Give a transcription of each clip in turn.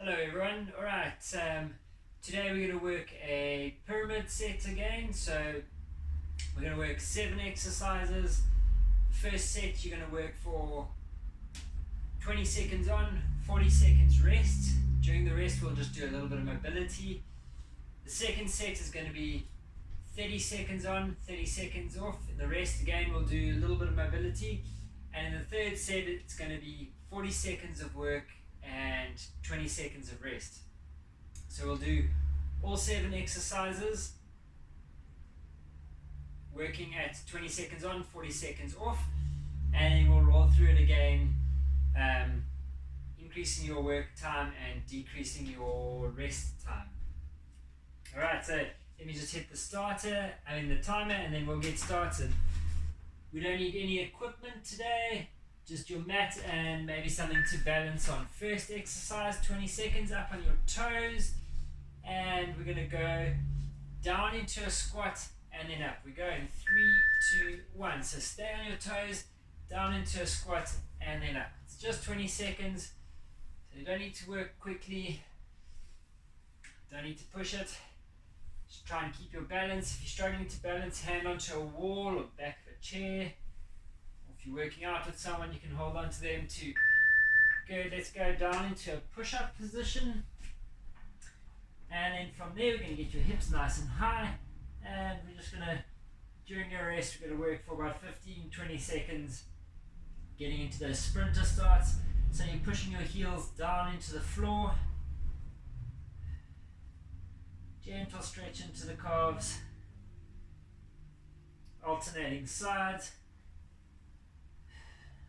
Hello everyone. Alright, today we're going to work a pyramid set again. So we're going to work 7 exercises. First set you're going to work for 20 seconds on, 40 seconds rest. During the rest we'll just do a little bit of mobility. The second set is going to be 30 seconds on, 30 seconds off. In the rest again we'll do a little bit of mobility. And in the third set it's going to be 40 seconds of work and 20 seconds of rest. So we'll do all 7 exercises, working at 20 seconds on, 40 seconds off, and then we'll roll through it again, increasing your work time and decreasing your rest time. Alright, so let me just hit the timer, and then we'll get started. We don't need any equipment today, just your mat and maybe something to balance on. First exercise, 20 seconds up on your toes, and we're going to go down into a squat and then up. We go in 3, 2, 1. So stay on your toes, down into a squat and then up. It's just 20 seconds, so you don't need to work quickly, don't need to push it. Just try and keep your balance. If you're struggling to balance, hand onto a wall or back of a chair. If you're working out with someone, you can hold on to them too. Good, let's go down into a push-up position. And then from there, we're going to get your hips nice and high. And we're just going to, during your rest, we're going to work for about 15-20 seconds, getting into those sprinter starts. So you're pushing your heels down into the floor. Gentle stretch into the calves. Alternating sides.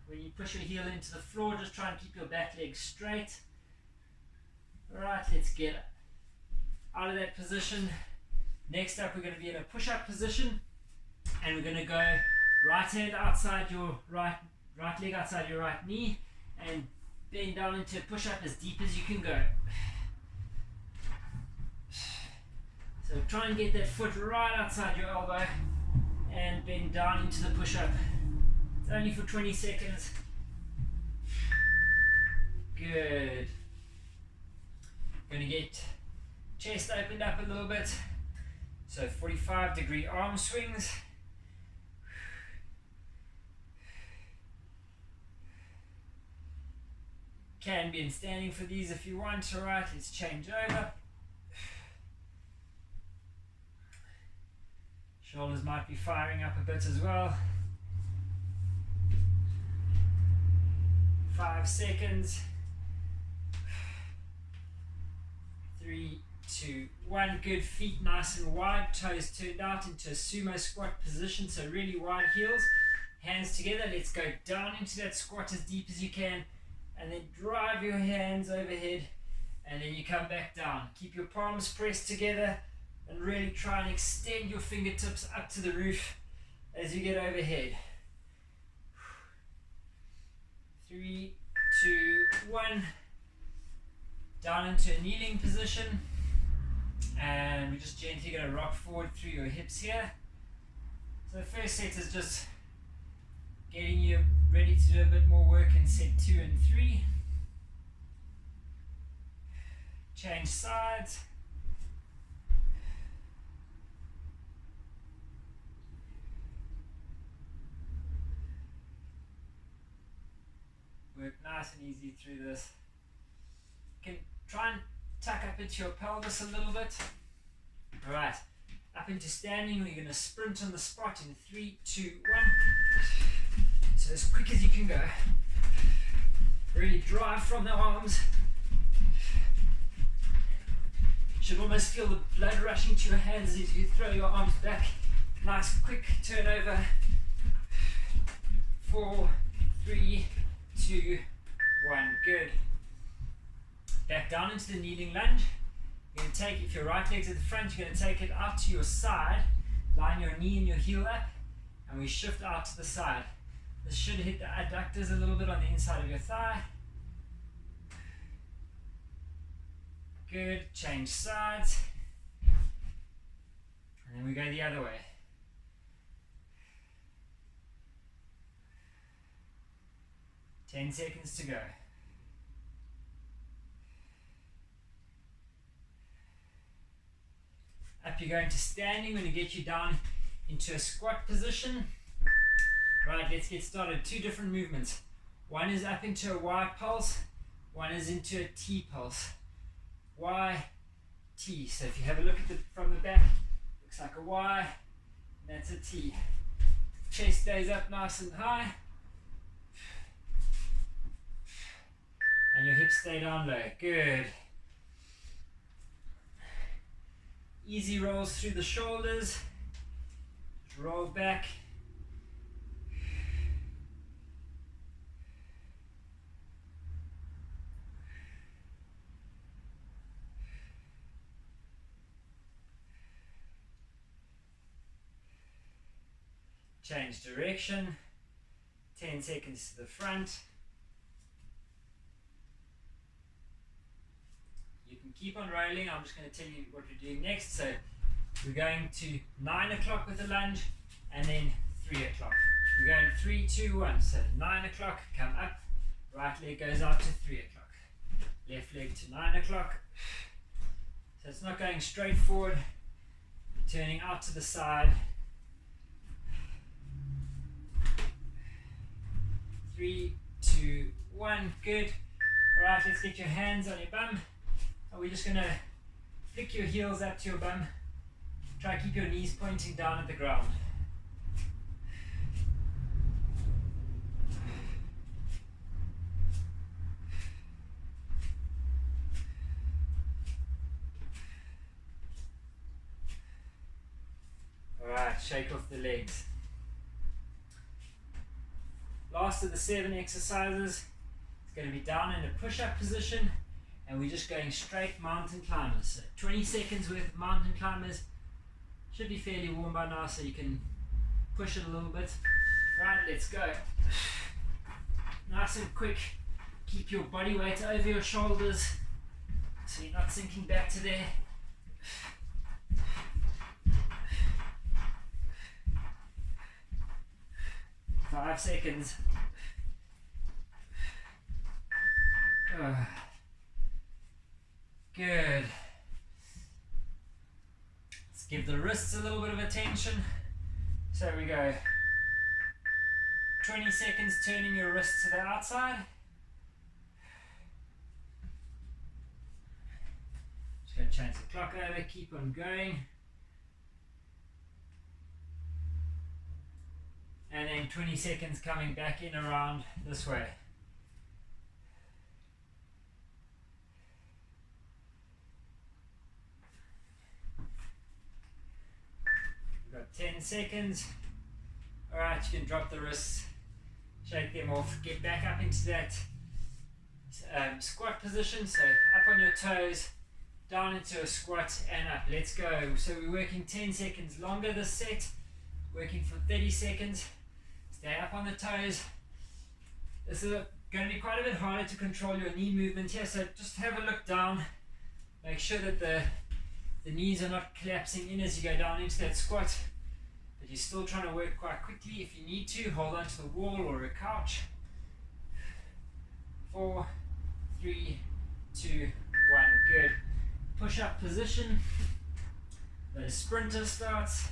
When you push your heel into the floor, just try and keep your back leg straight. Alright, let's get out of that position. Next up, we're going to be in a push-up position, and we're going to go right hand outside your right leg outside your right knee, and bend down into a push-up as deep as you can go. So try and get that foot right outside your elbow and bend down into the push-up. It's only for 20 seconds. Good. Going to get chest opened up a little bit. So 45-degree arm swings. Can be in standing for these if you want. Alright, let's change over. Shoulders might be firing up a bit as well. 5 seconds. 3, 2, 1. Good. Feet nice and wide. Toes turned out into a sumo squat position. So really wide heels. Hands together. Let's go down into that squat as deep as you can. And then drive your hands overhead. And then you come back down. Keep your palms pressed together. And really try and extend your fingertips up to the roof as you get overhead. 3, 2, 1. Down into a kneeling position. And we're just gently going to rock forward through your hips here. So the first set is just getting you ready to do a bit more work in set 2 and 3. Change sides. Work nice and easy through this. You can try and tuck up into your pelvis a little bit. Alright, up into standing, we're going to sprint on the spot in 3, 2, 1. So as quick as you can go. Really drive from the arms. You should almost feel the blood rushing to your hands as you throw your arms back. Nice quick turnover. 4, 3, 2, 1. Good. Back down into the kneeling lunge. You're going to take, if your right leg's at the front, you're going to take it out to your side. Line your knee and your heel up. And we shift out to the side. This should hit the adductors a little bit on the inside of your thigh. Good. Change sides. And then we go the other way. 10 seconds to go. up, you're going to standing. We're going to get you down into a squat position. Right, let's get started. 2 different movements. One is up into a Y pulse, one is into a T pulse. Y, T. So if you have a look at from the back, looks like a Y, and that's a T. Chest stays up nice and high, and your hips stay down low. Good. Easy rolls through the shoulders. Just roll back. Change direction. 10 seconds to the front. You can keep on rolling. I'm just going to tell you what we're doing next. So we're going to 9 o'clock with a lunge, and then 3 o'clock. We're going 3, 2, 1. So 9 o'clock, come up. Right leg goes out to 3 o'clock. Left leg to 9 o'clock. So it's not going straight forward. You're turning out to the side. 3, 2, 1. Good. Alright, let's get your hands on your bum. And we're just going to flick your heels up to your bum. Try to keep your knees pointing down at the ground. Alright, shake off the legs. Last of the 7 exercises, it's going to be down in a push-up position, and we're just going straight mountain climbers. So 20 seconds worth of mountain climbers. Should be fairly warm by now, so you can push it a little bit. Right, let's go. Nice and quick. Keep your body weight over your shoulders, so you're not sinking back to there. Five seconds. Good. Let's give the wrists a little bit of attention. So we go 20 seconds turning your wrists to the outside. Just going to change the clock over, keep on going. And then 20 seconds coming back in around this way. We've got 10 seconds. Alright, you can drop the wrists, shake them off, get back up into that squat position. So up on your toes, down into a squat and up. Let's go. So we're working 10 seconds longer this set, working for 30 seconds. Stay up on the toes. This is going to be quite a bit harder to control your knee movement here, so just have a look down. Make sure that the knees are not collapsing in as you go down into that squat, but you're still trying to work quite quickly. If you need to, hold on to the wall or a couch. 4, 3, 2, 1. Good. Push up position. The sprinter starts.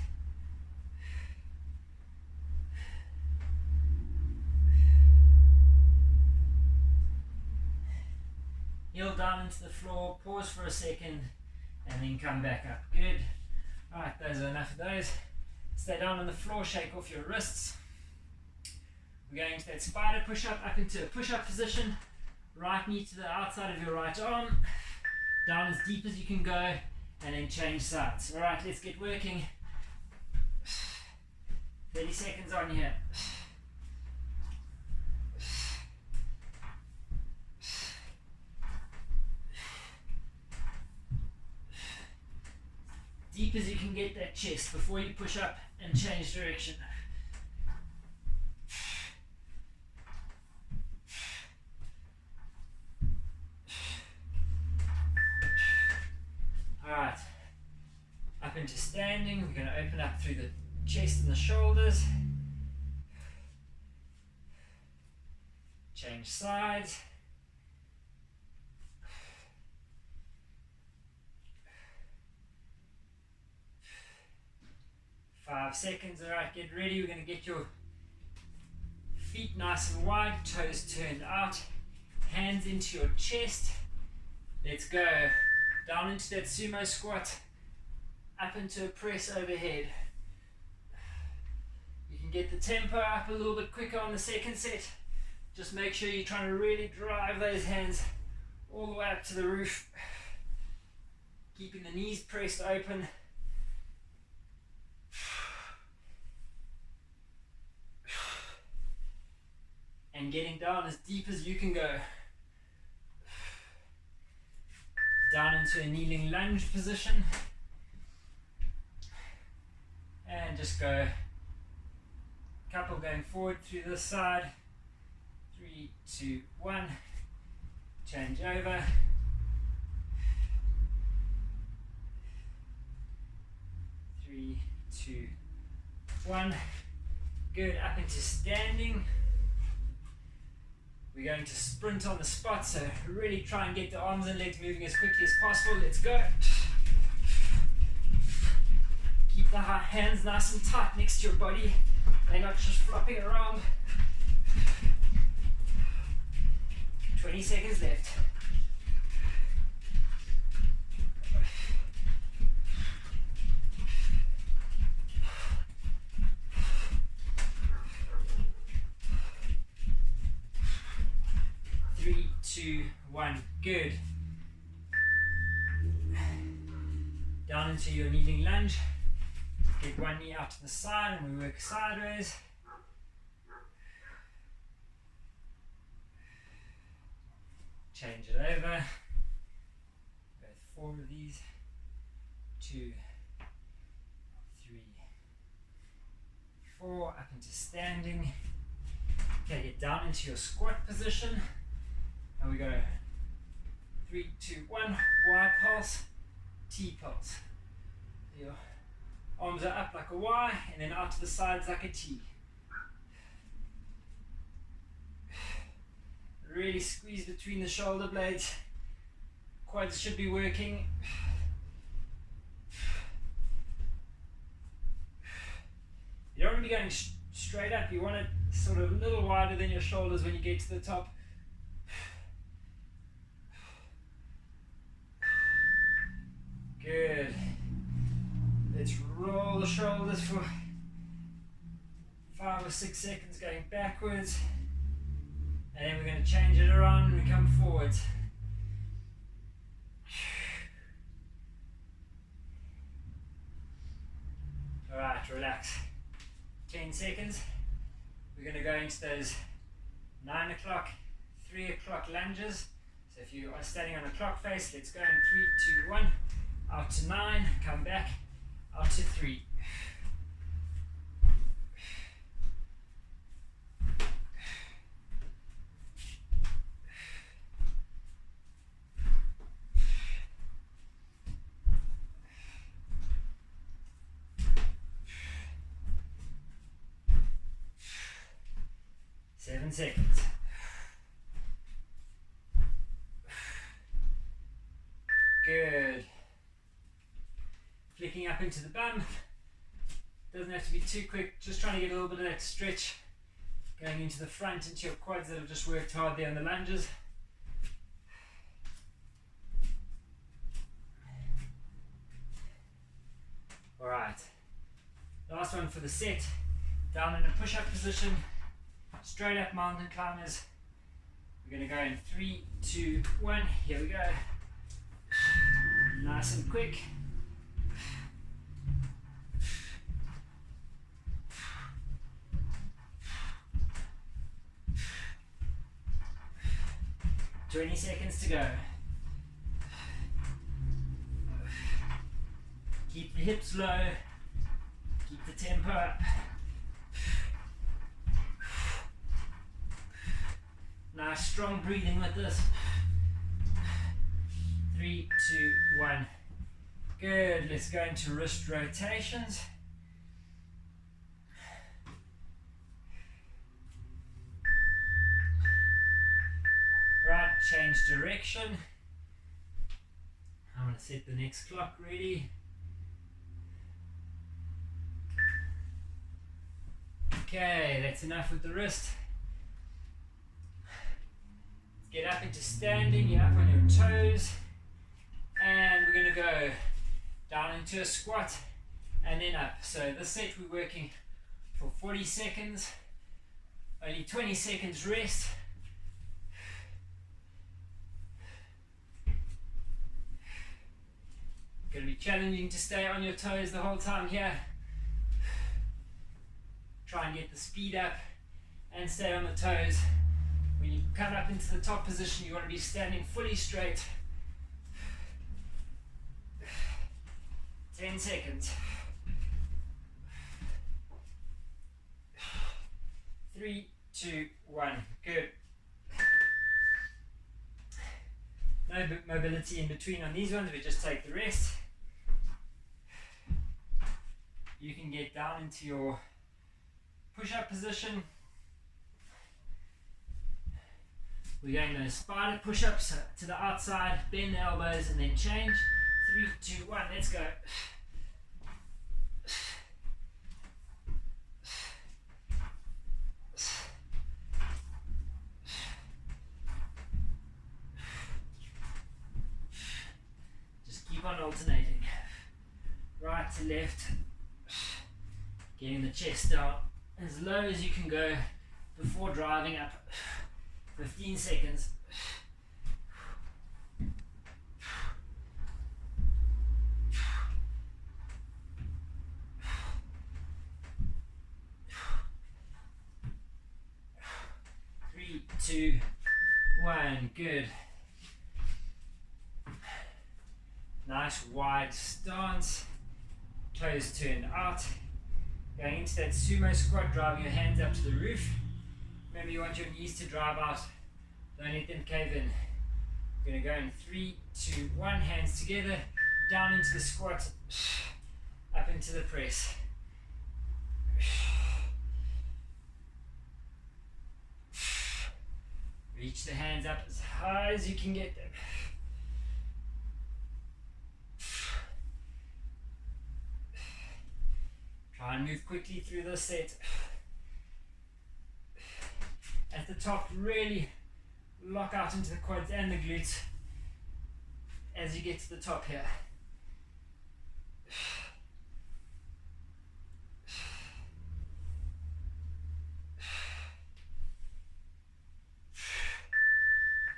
Heel down into the floor, pause for a second, and then come back up. Good. Alright, those are enough of those. Stay down on the floor, shake off your wrists. We're going to that spider push-up, up into a push-up position. Right knee to the outside of your right arm. Down as deep as you can go, and then change sides. Alright, let's get working. 30 seconds on here. Deep as you can get that chest before you push up and change direction. Alright, up into standing. We're going to open up through the chest and the shoulders. Change sides. seconds. Alright, get ready. We're going to get your feet nice and wide, toes turned out, hands into your chest. Let's go. Down into that sumo squat, up into a press overhead. You can get the tempo up a little bit quicker on the second set. Just make sure you're trying to really drive those hands all the way up to the roof. Keeping the knees pressed open. And getting down as deep as you can go. Down into a kneeling lunge position. And just go. Couple going forward through this side. 3, 2, 1. Change over. 3, 2, 1. Good. Up into standing. We're going to sprint on the spot, so really try and get the arms and legs moving as quickly as possible. Let's go. Keep the hands nice and tight next to your body. They're not just flopping around. 20 seconds left. Three, 2, 1. Good. Down into your kneeling lunge. Get one knee out to the side and we work sideways. Change it over. Go 4 of these. 2, 3, 4. Up into standing. Okay, get down into your squat position. And we go 3, 2, 1. Y pulse, T pulse. Your arms are up like a Y and then out to the sides like a T. Really squeeze between the shoulder blades. Quads should be working. You don't want to be going straight up. You want it sort of a little wider than your shoulders when you get to the top. Good. Let's roll the shoulders for 5 or 6 seconds going backwards. And then we're going to change it around and we come forwards. Alright, relax. 10 seconds. We're going to go into those 9 o'clock, 3 o'clock lunges. So if you are standing on a clock face, let's go in 3, 2, 1. Out to 9, come back, out to 3. Seven seconds. Good. Flicking up into the bum. Doesn't have to be too quick, just trying to get a little bit of that stretch going into the front, into your quads that have just worked hard there on the lunges. Alright, last one for the set. Down in a push-up position, straight up mountain climbers. We're going to go in 3, 2, 1. Here we go. Nice and quick. $20 seconds to go. Keep the hips low. Keep the tempo up. Nice strong breathing with this. 3, 2, 1. Good. Let's go into wrist rotations. Right, change direction. I'm going to set the next clock ready. Okay, that's enough with the wrist. Get up into standing, you're up on your toes, and we're going to go down into a squat and then up. So this set we're working for 40 seconds, only 20 seconds rest. Going to be challenging to stay on your toes the whole time here. Try and get the speed up and stay on the toes. When you come up into the top position, you want to be standing fully straight. 10 seconds. 3, 2, 1. Good. No mobility in between on these ones, we just take the rest. You can get down into your push-up position. We're going those spider push-ups to the outside, bend the elbows and then change. 3, 2, 1, let's go. Just keep on alternating. Right to left. Getting the chest down as low as you can go before driving up. 15 seconds. Three, 2, 1. Good. Nice wide stance. Toes turned out. Going into that sumo squat, driving your hands up to the roof. Remember, you want your knees to drive out. Don't let them cave in. We're going to go in 3, 2, 1. Hands together. Down into the squat. Up into the press. Reach the hands up as high as you can get them. Try and move quickly through this set. At the top, really lock out into the quads and the glutes as you get to the top here.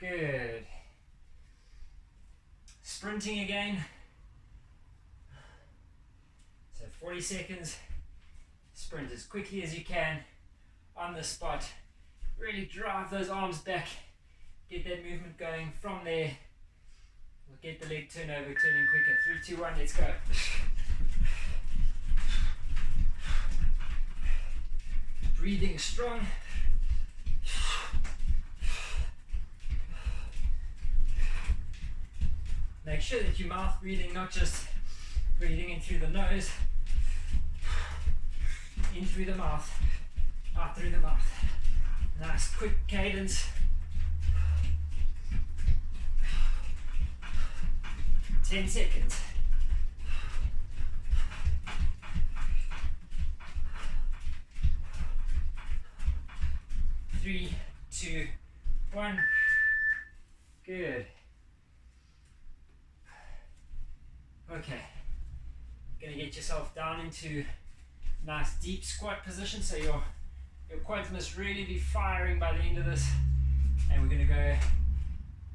Good. Sprinting again. So 40 seconds. Sprint as quickly as you can on the spot. Really drive those arms back. Get that movement going from there. We'll get the leg turnover turning quicker. 3, 2, 1, let's go. Breathing strong. Make sure that you're mouth breathing, not just breathing in through the nose. In through the mouth, out through the mouth. Nice quick cadence. 10 seconds. Three, 2, 1. Good. Okay. Gonna get yourself down into nice deep squat position, so your quads must really be firing by the end of this. And we're going to go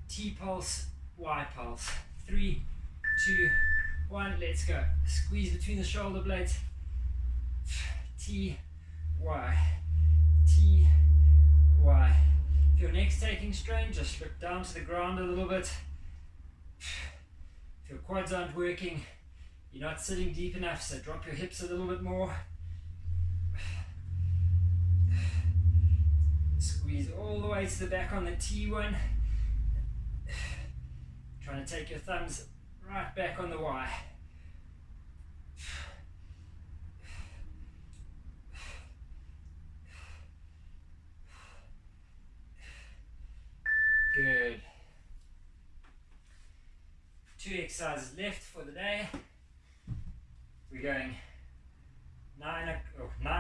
T pulse, Y pulse. 3, 2, 1, let's go. Squeeze between the shoulder blades. T, Y, T, Y. If your neck's taking strain, just look down to the ground a little bit. If your quads aren't working, you're not sitting deep enough, so drop your hips a little bit more. Squeeze all the way to the back on the T1. Trying to take your thumbs right back on the Y. Good. 2 exercises left for the day. We're going 9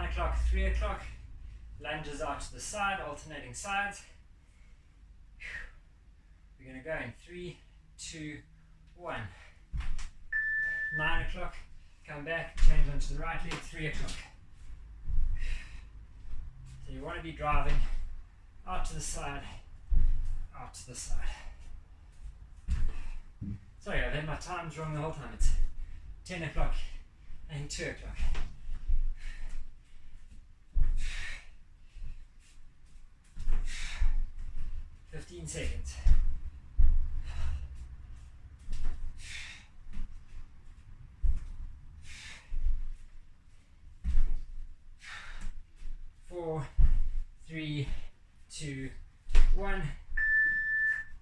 o'clock, 3 o'clock, Lunges out to the side, alternating sides. We're going to go in 3, 2, 1. 9 o'clock, come back, change onto the right leg, 3 o'clock. So you want to be driving out to the side, out to the side. Sorry, I've had my times wrong the whole time. It's 10 o'clock and 2 o'clock. Fifteen seconds. 4, 3, 2, 1.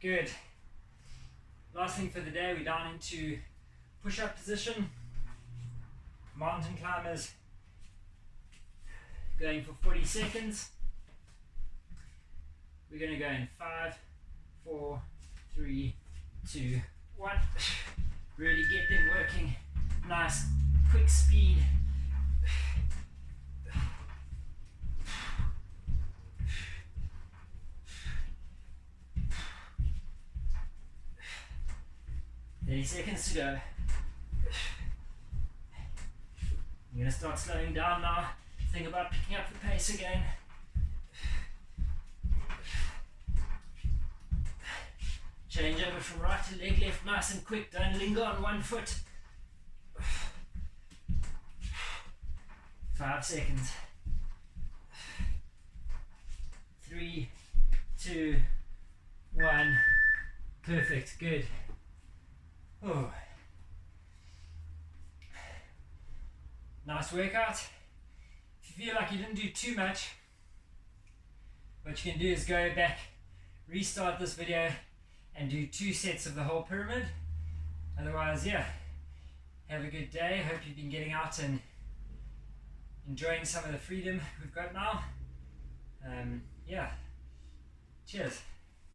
Good. Last thing for the day, we're down into push-up position. Mountain climbers going for 40 seconds. We're going to go in 5, 4, 3, 2, 1. Really get them working. Nice, quick speed. Seconds to go. I'm going to start slowing down now. Think about picking up the pace again. Change over from right to leg left, nice and quick. Don't linger on one foot. 5 seconds. 3, 2, 1. Perfect, good. Oh. Nice workout. If you feel like you didn't do too much, what you can do is go back, restart this video, and do 2 sets of the whole pyramid. Otherwise, yeah, have a good day. Hope you've been getting out and enjoying some of the freedom we've got now. Yeah, cheers.